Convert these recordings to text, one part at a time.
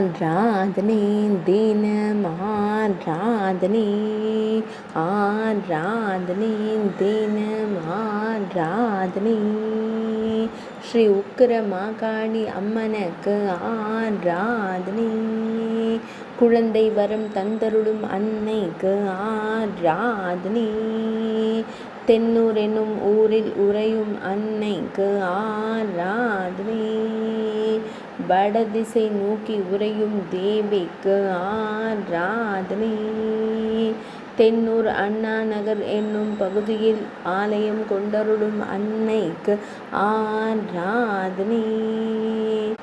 ஆராதனை தினம் ஆராதனை ஆராதனை தினம் ஆராதனை ஸ்ரீ உக்கிர மாகாளி அம்மனுக்கு ஆராதனை குழந்தை வரம் தந்தருளும் அன்னைக்கு ஆராதனை தென்னூர் என்னும் ஊரில் உறையும் அன்னைக்கு ஆராதனை வடதிசை நோக்கி உறையும் தேவிக்கு ஆராதனை தென்னூர் அண்ணா நகர் என்னும் பகுதியில் ஆலயம் கொண்டருளும் அன்னைக்கு ஆராதனை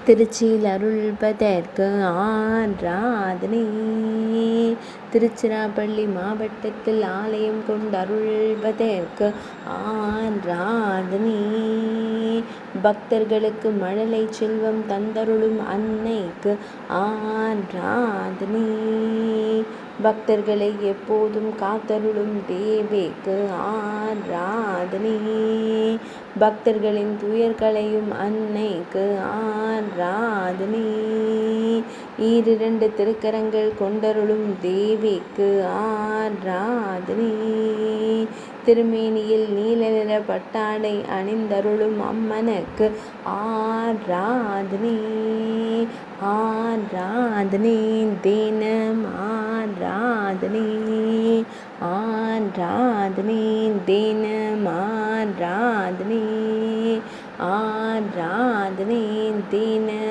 திருச்சியில் அருள்பதற்கு ஆராதனை திருச்சிராப்பள்ளி மாவட்டத்தில் ஆலயம் கொண்டருள்வதற்கு ஆராதனை பக்தர்களுக்கு மழலை செல்வம் தந்தருளும் அன்னைக்கு ஆராதனை பக்தர்களை எப்போதும் காத்தருளும் தேவிக்கு ஆராதனை பக்தர்களின் துயர்களையும் அன்னைக்கு ஆராதனை ஈரிரண்டு திருக்கரங்கள் கொண்டருளும் தேவிக்கு ஆராதனை திருமேனியில் நீல நிற பட்டாடை அணிந்தருளும் அம்மனுக்கு ஆராதனை ஆராதனை தினம் ஆராதனை ஆராதனை தினம் ஆராதனை ஆராதனை தினம்